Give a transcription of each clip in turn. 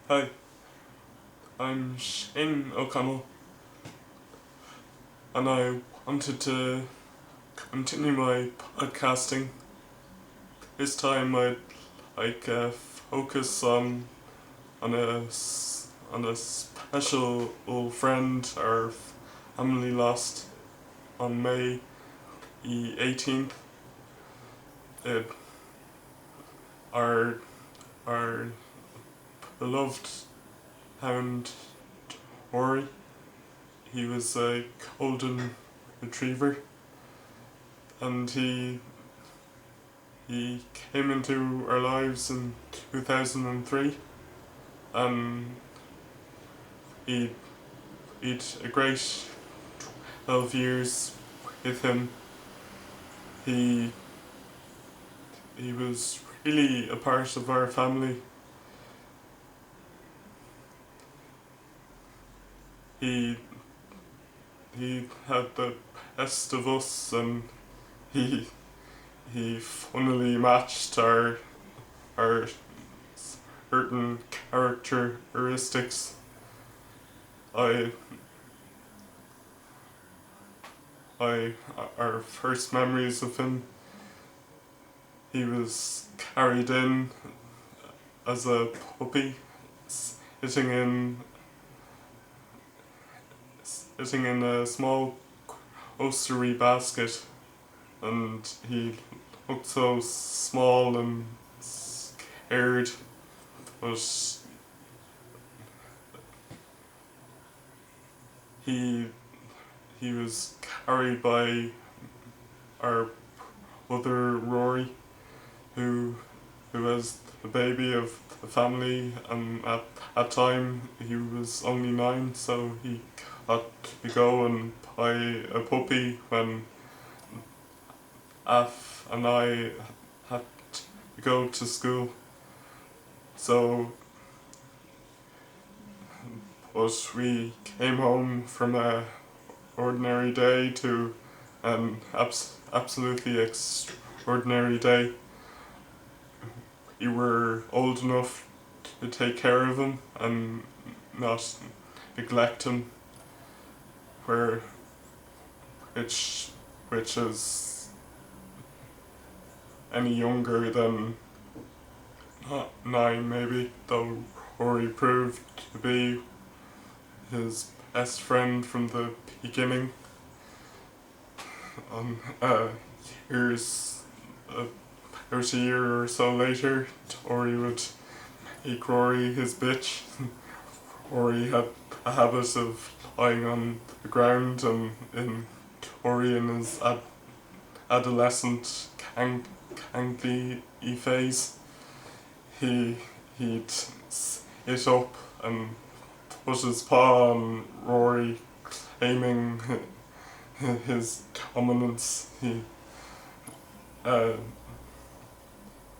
Hi, I'm Shane O'Connell, and I wanted to continue my podcasting. This time I'd focus on a special old friend our family lost on May the 18th. It, our our beloved hound Tory. He was a golden retriever, and he came into our lives in 2003, and he he'd a great 12 years with him. He he was really a part of our family. He he had the best of us, and he he funnily matched our certain characteristics. I I our first memories of him, he was carried in as a puppy, sitting in sitting in a small grocery basket, and he looked so small and scared, but he he was carried by our brother Rory, who was the baby of the family, and at that time he was only 9, so he got to go and buy a puppy when Af and I had to go to school. So, but we came home from a ordinary day to an absolutely extraordinary day. We were old enough to take care of him and not neglect him, where which is any younger than 9 maybe, though Rory proved to be his best friend from the beginning. Years, about a year or so later, Tory would make Rory his bitch. Rory had a habit of lying on the ground, and in Tory in his adolescent canky phase, he'd sit up and put his paw on Rory, claiming his dominance.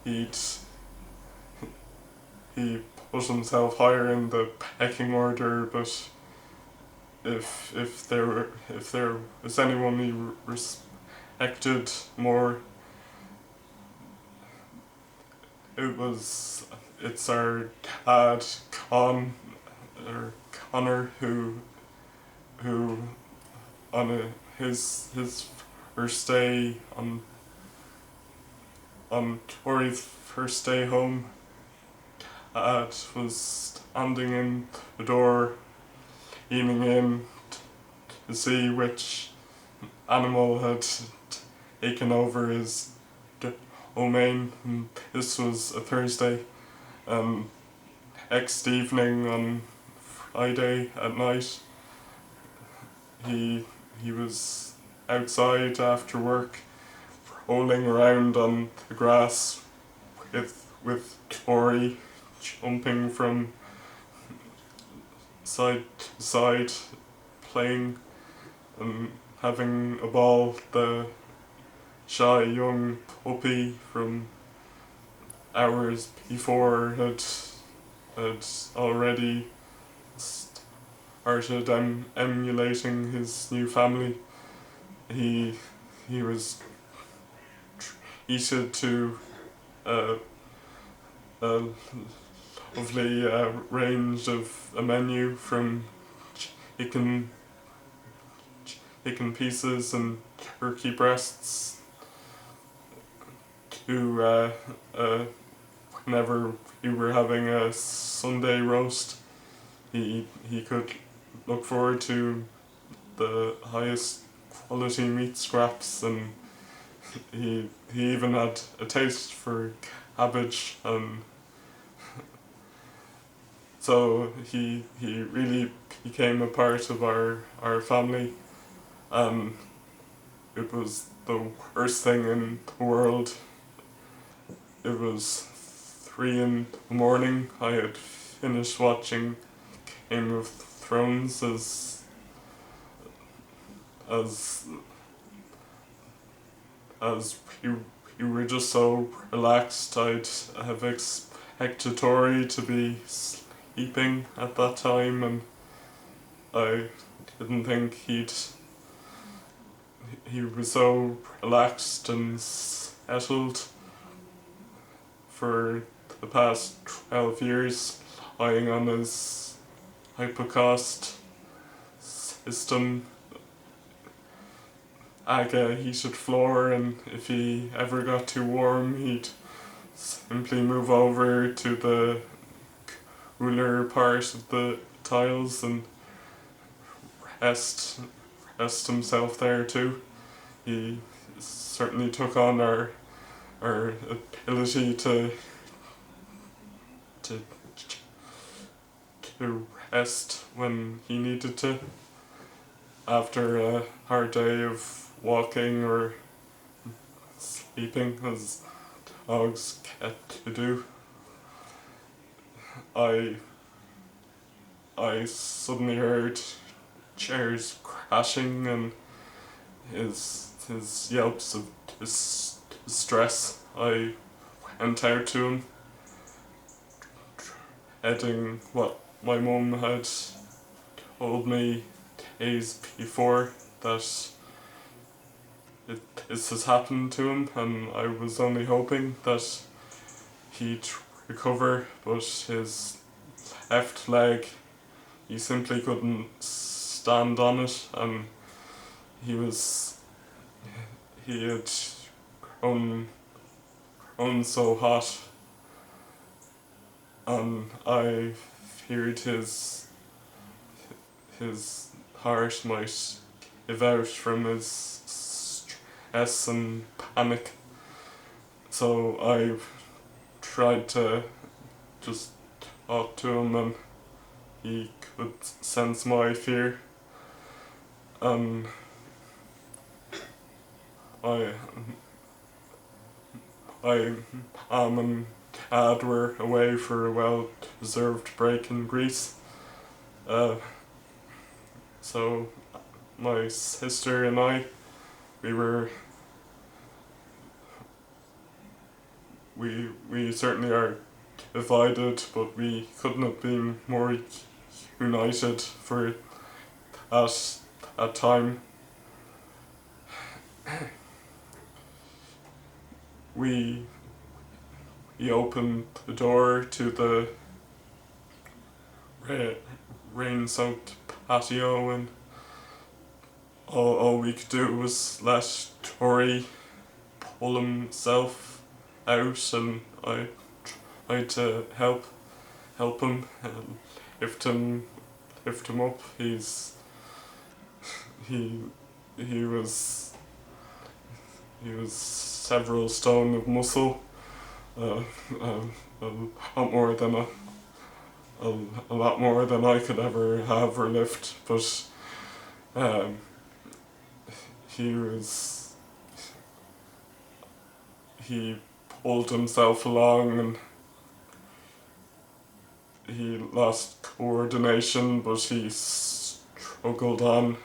He'd he put himself higher in the pecking order, but if there was anyone he respected more, it's our dad Connor, who on his first day on Tory's first day home, Dad was standing in the door, leaning in to see which animal had taken over his domain. And this was a Thursday. Next evening on Friday at night, he was outside after work, rolling around on the grass with Tory, jumping from side to side, playing and having a ball. The shy young puppy from hours before had already started emulating his new family. He was treated to a lovely range of a menu from chicken chicken pieces and turkey breasts to whenever we were having a Sunday roast, he could look forward to the highest quality meat scraps, and he even had a taste for cabbage, and so he really became a part of our family, and it was the worst thing in the world. It was 3 in the morning. I had finished watching Game of Thrones as we were just so relaxed. I'd have expected Tory to be sleeping at that time, and I didn't think he was so relaxed and settled for the past 12 years, lying on his hypocaust system, aga heated floor, and if he ever got too warm, he'd simply move over to the cooler part of the tiles and rest himself there too. He certainly took on our ability to rest when he needed to, after a hard day of walking or sleeping, as dogs get to do. I suddenly heard chairs crashing and his yelps of distress. I went out to him, adding what my mum had told me days before, that this has happened to him, and I was only hoping that he'd recover, but his left leg, he simply couldn't stand on it, and he had grown so hot, and I feared his heart might give out from his stress and panic. So I tried to just talk to him, and he could sense my fear, and I and Dad were away for a well-deserved break in Greece. So my sister and I, we certainly are divided, but we couldn't have been more united for that time. We opened the door to the rain-soaked patio, and all we could do was let Tory pull himself out, and I tried to help him and lift him up. He was several stone of muscle, a lot more than a lot more than I could ever have or lift, but he pulled himself along, and he lost coordination, but he struggled on.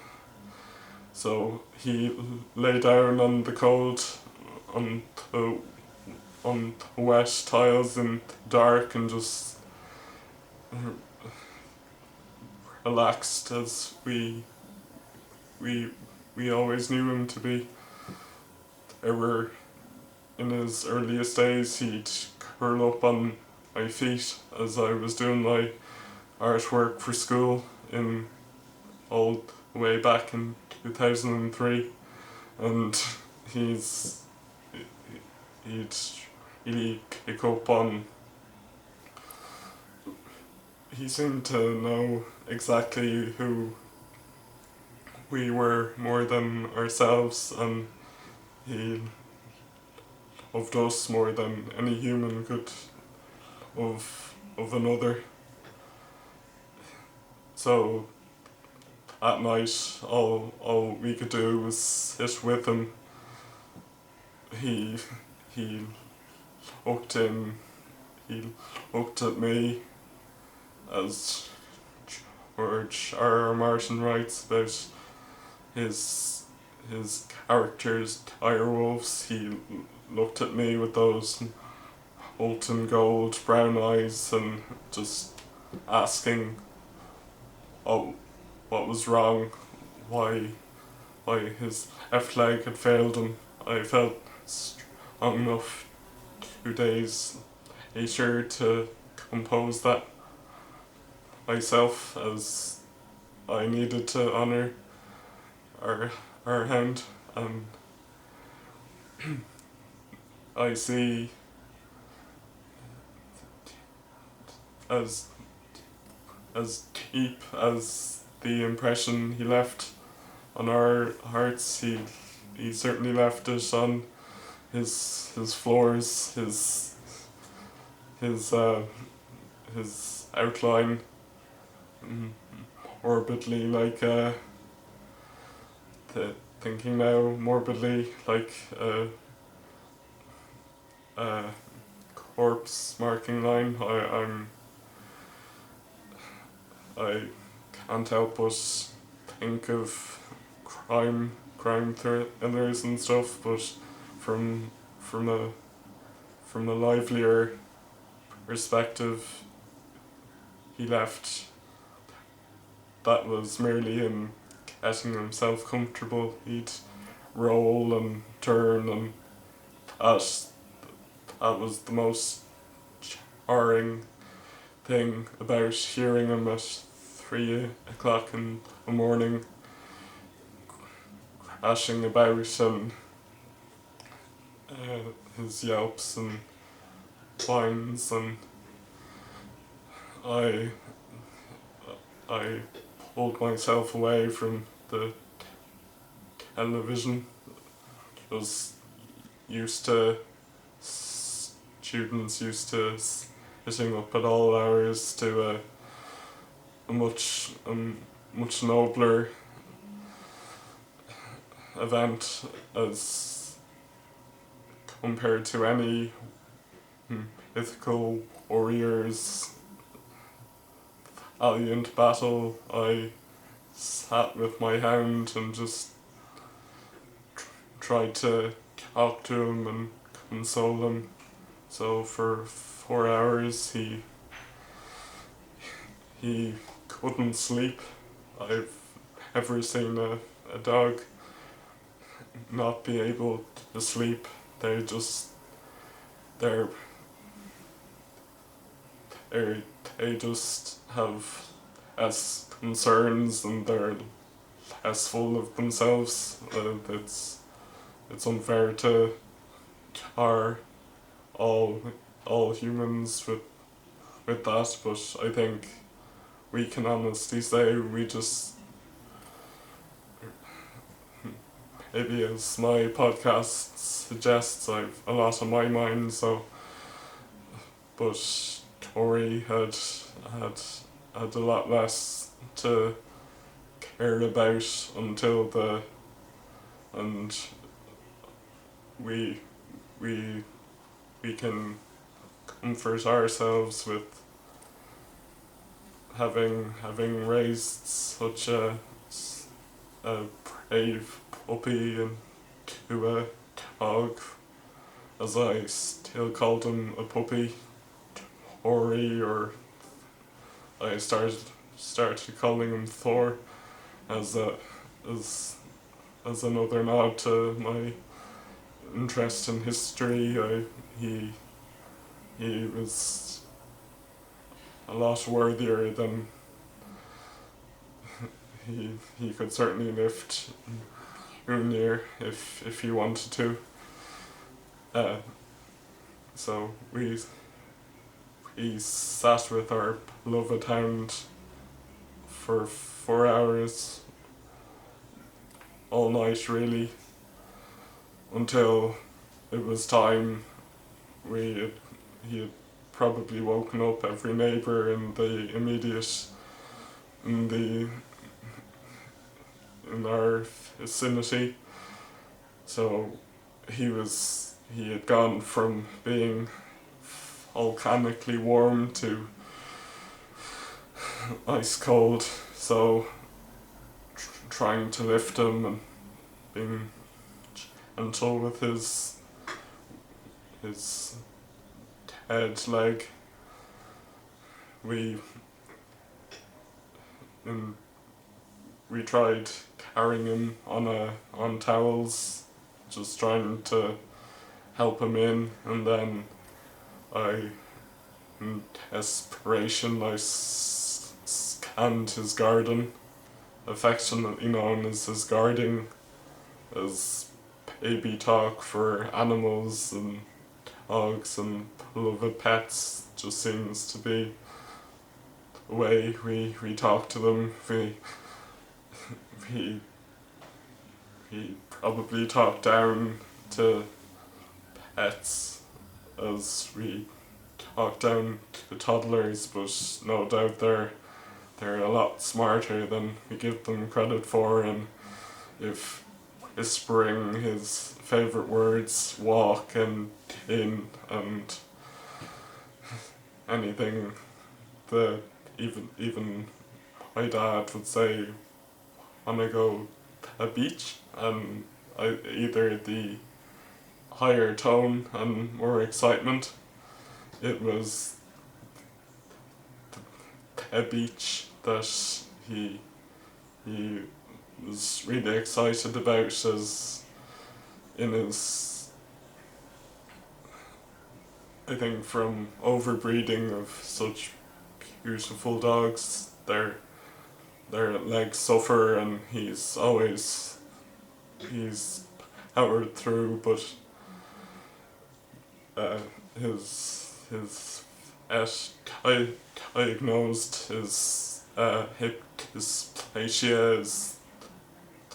So he lay down on the cold, on the wet tiles in the dark, and just relaxed, as we always knew him to be. In his earliest days, he'd curl up on my feet as I was doing my artwork for school in all the way back in 2003, and he's he'd really pick up on. He seemed to know exactly who we were more than ourselves, and he loved us more than any human could of another. So at night, all we could do was sit with him. He he looked in. He looked at me, as George R. Martin writes about his characters, direwolves. He looked at me with those molten gold brown eyes and just asking what was wrong, why his left leg had failed him. I felt strong enough 2 days later to compose that myself, as I needed to honour our hound, and I see as deep as the impression he left on our hearts, he certainly left it on his floors, his outline, morbidly like thinking now morbidly like a corpse marking line. I can't help but think of crime thrillers and stuff, but from a livelier perspective. He left. That was merely him getting himself comfortable. He'd roll and turn, and that was the most jarring thing about hearing him at 3 o'clock in the morning, crashing about, and his yelps and whines, and I pulled myself away from the television. Was used to students used to sitting up at all hours to a much nobler event as compared to any mythical warrior's valiant battle. I sat with my hound and just tried to talk to him and console him. So for 4 hours he couldn't sleep. I've ever seen a dog not be able to sleep. They just they just have less concerns, and they're less full of themselves. It's unfair to tar all humans with that, but I think we can honestly say we just, maybe as my podcast suggests, I've a lot on my mind, so, but Tory had a lot less to care about until and we can comfort ourselves with having raised such a brave puppy and to a dog, as I still called him a puppy, Tory, or I started calling him Thor as another nod to my interest in history. He was a lot worthier than he could certainly lift near if he wanted to. So we sat with our beloved hound for 4 hours all night, really, until it was time. He had probably woken up every neighbour in the immediate in our vicinity. So he had gone from being volcanically warm to ice cold. So trying to lift him and being gentle with his head, leg. We tried carrying him on towels, just trying to help him in, and then in desperation, I scanned his garden, affectionately known as his garden, as baby talk for animals and dogs and beloved pets. Just seems to be the way we talk to them. We probably talk down to pets as we talk down to toddlers, but no doubt they're a lot smarter than we give them credit for, and if whispering his favourite words, walk and in, and anything that even my dad would say, wanna go to a beach, and either the higher tone and more excitement, it was a beach that he was really excited about, as in his, I think, from overbreeding of such beautiful dogs, their legs suffer, and he's powered through, but his diagnosed his hip dysplasia is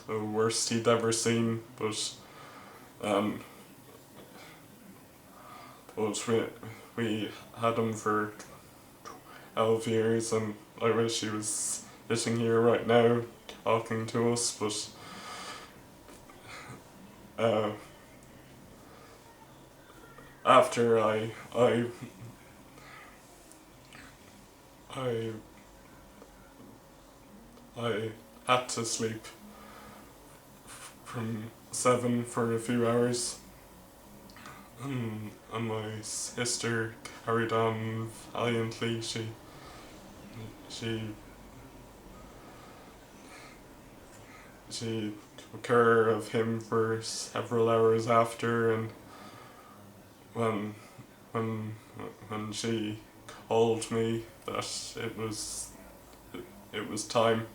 the worst he'd ever seen, but we had him for 12 years, and I wish he was sitting here right now talking to us, but after I had to sleep from 7 for a few hours, and my sister carried on valiantly. She took care of him for several hours after, and when she told me that it was time,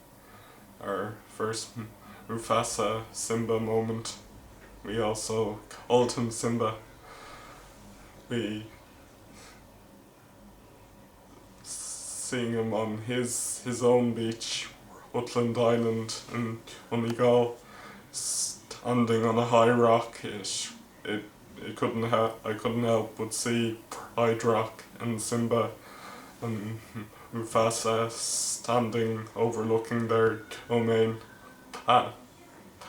our first Mufasa Simba moment. We also called him Simba. We seeing him on his own beach, Rutland Island in Donegal, standing on a high rock. I couldn't help but see Pride Rock and Simba and Mufasa standing overlooking their domain. That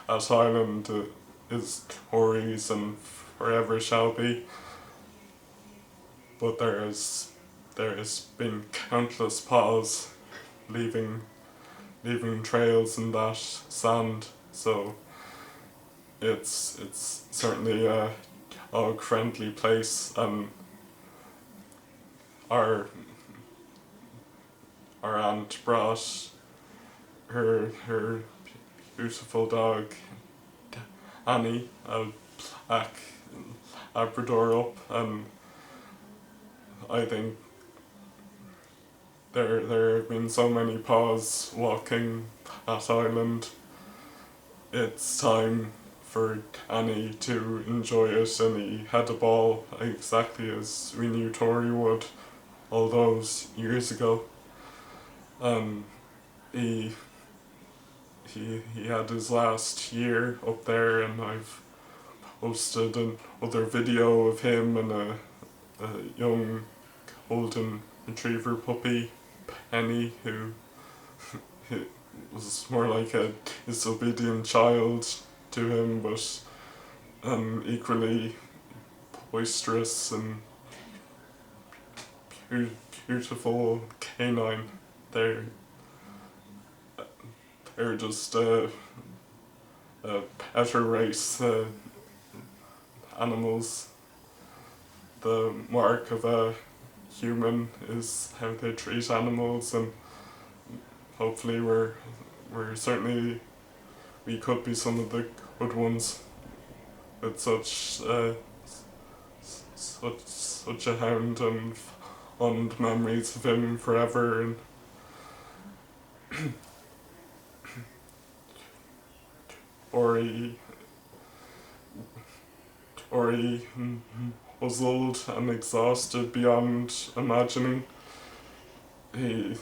island is Tory's and forever shall be. But there has been countless paws leaving trails in that sand, so it's certainly a dog friendly place, and our aunt brought her beautiful dog Annie, a black Labrador, up, and I think there have been so many paws walking that island. It's time for Annie to enjoy it, and he had a ball exactly as we knew Tory would all those years ago. He he had his last year up there, and I've posted another video of him and a young golden retriever puppy, Penny, who was more like a disobedient child to him, but equally boisterous and beautiful canine. They're they're just a better race animals. The mark of a human is how they treat animals, and hopefully we're certainly, we could be some of the good ones with such a hound, and fond memories of him forever. And Tory puzzled and exhausted beyond imagining. I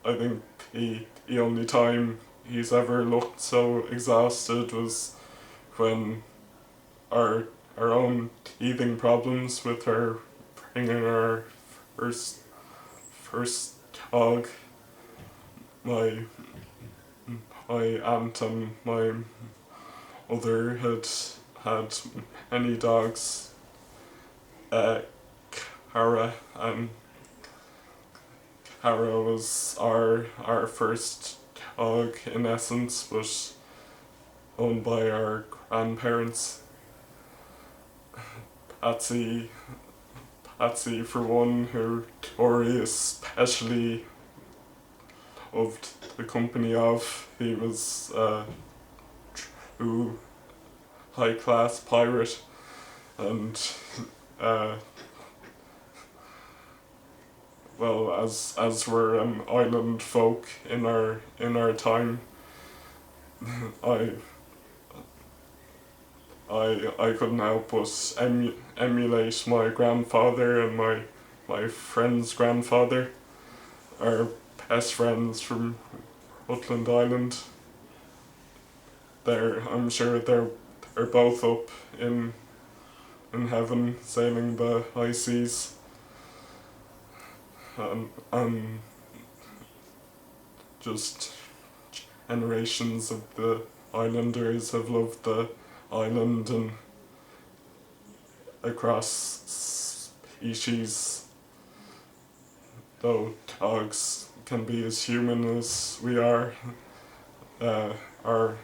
think the only time he's ever looked so exhausted was when our own teething problems with her bringing our first dog. My aunt and my mother had many dogs. Cara and Cara was our first dog in essence, but owned by our grandparents. Patsy for one, who Tory especially loved the company of. He was a true high class pirate, and well, as we're an island folk in our time, I couldn't help but emulate my grandfather and my friend's grandfather, our best friends from Rutland Island. I'm sure they're both up in heaven sailing the high seas. Just generations of the islanders have loved the island, and across species, though dogs can be as human as we are, are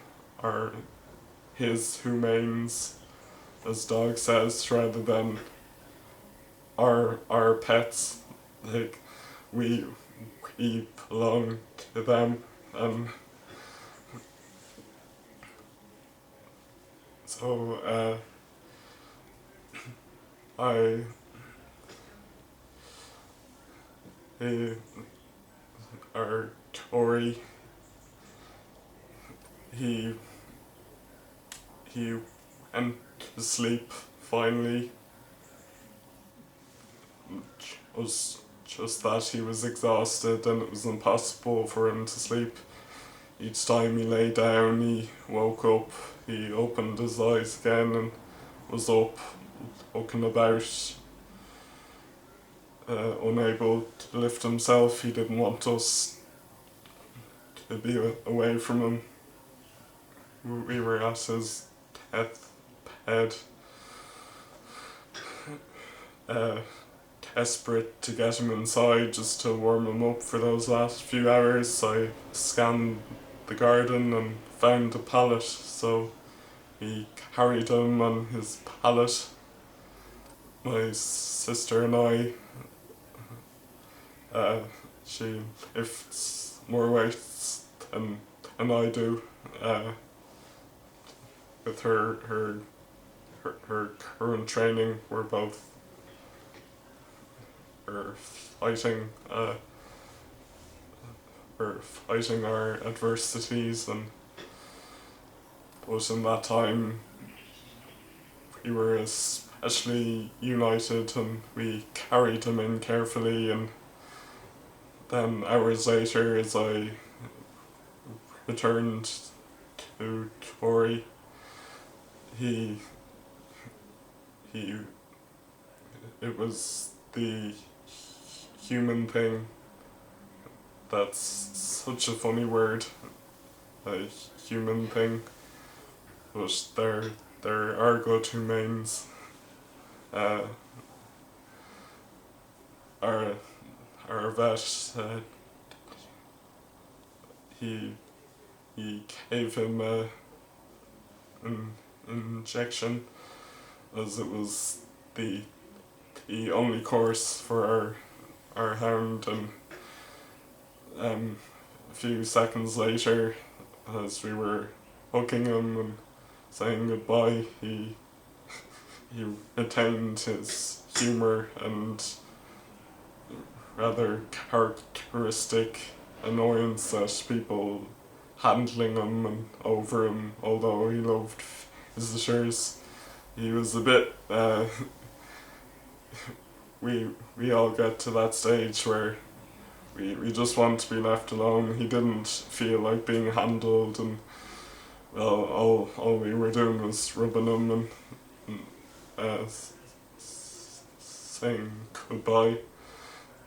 his humanes, as dog says, rather than our pets. Like, we belong to them, and so our Tory, he went to sleep finally. Just that he was exhausted and it was impossible for him to sleep. Each time he lay down, he woke up, he opened his eyes again and was up, looking about, unable to lift himself. He didn't want us to be away from him. We were at his deathbed, desperate to get him inside just to warm him up for those last few hours. I scanned the garden and found a pallet, so we carried him on his pallet. My sister and I, she lifts more weights than I do, with her current training. We're both or fighting or fighting our adversities, and but in that time we were especially united, and we carried him in carefully. And then hours later, as I returned to Tory, he it was the human thing. That's such a funny word, a human thing, but there are good humans. Uh, our vet, he gave him an injection, as it was the only course for our hound. And a few seconds later, as we were hugging him and saying goodbye, he retained his humour and rather characteristic annoyance at people handling him and over him, although he loved visitors. He was a bit we all get to that stage where we just want to be left alone. He didn't feel like being handled, and well, all we were doing was rubbing him and saying goodbye.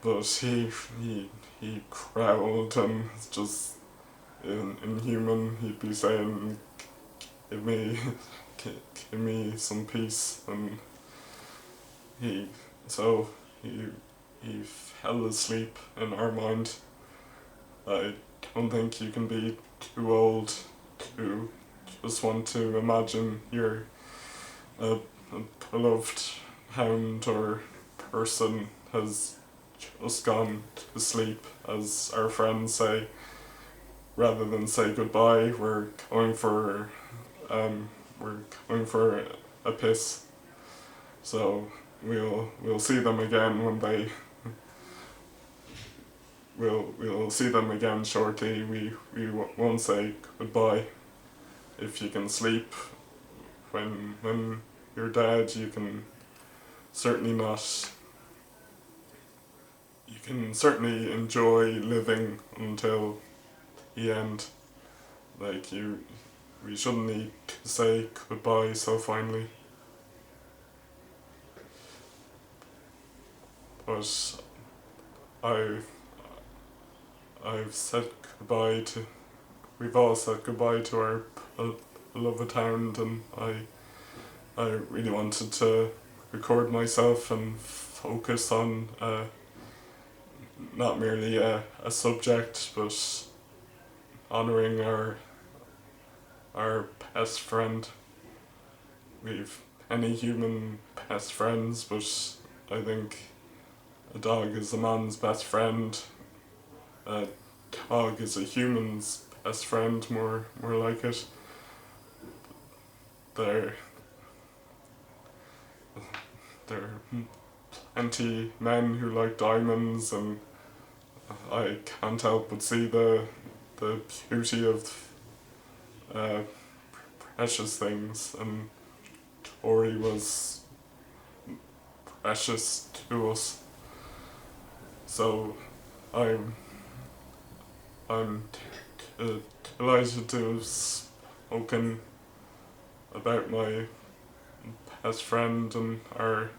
But he growled, and just inhuman. He'd be saying, "Give me, give me some peace," and he fell asleep in our mind. I don't think you can be too old to just want to imagine you're a beloved hound or person has just gone to sleep, as our friends say. Rather than say goodbye, we're going for a piss. So we'll see them again when they. We'll see them again shortly. We won't say goodbye. If you can sleep when you're dead, you can certainly not. You can certainly enjoy living until the end. Like we shouldn't need to say goodbye so finally. But I've said goodbye to. We've all said goodbye to our beloved hound, and I really wanted to record myself and focus on not merely a subject, but honouring our best friend. We've many human best friends, but I think a dog is a man's best friend. A dog is a human's best friend, more like it. There are plenty men who like diamonds, and I can't help but see the beauty of precious things, and Tory was precious to us. So I'm delighted to have spoken about my best friend and our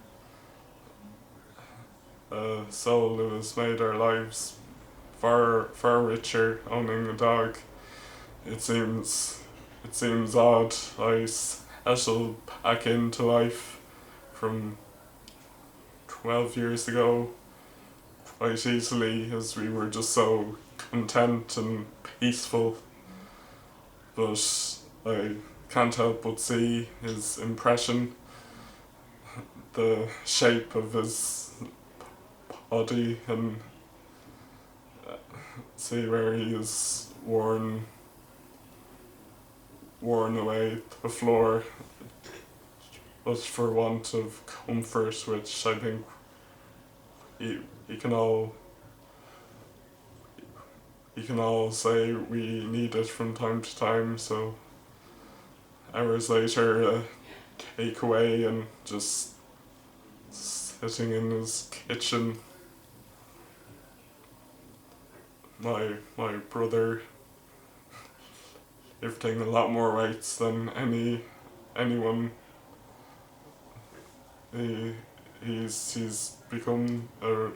soul who has made our lives far richer owning a dog. It seems odd I settled back into life from 12 years ago quite easily, as we were just so content and peaceful. But I can't help but see his impression, the shape of his body, and see where he is worn away the floor, but for want of comfort, which I think you can all say we need it from time to time, so hours later take away and just sitting in his kitchen. My brother lifting a lot more weights than anyone. He's become a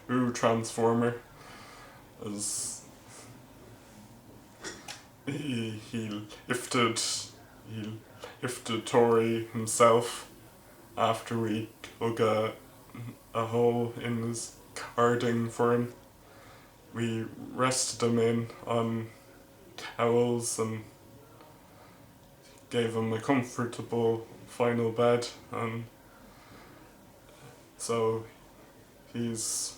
true transformer, as he lifted Tory himself after we dug a hole in his carding for him. We rested him in on towels and gave him a comfortable final bed, and so he's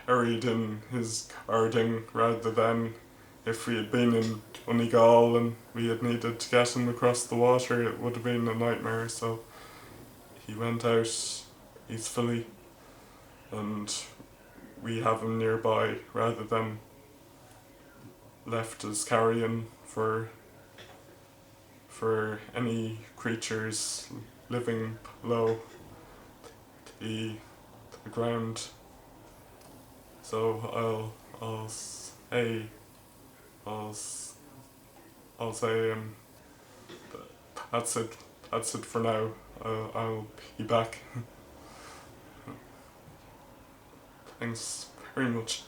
buried in his carding rather than if we had been in Donegal and we had needed to get him across the water, it would have been a nightmare. So he went out easily and we have him nearby rather than left as carrion for any creatures living below the ground. So I'll say that's it for now. I'll be back. Thanks very much.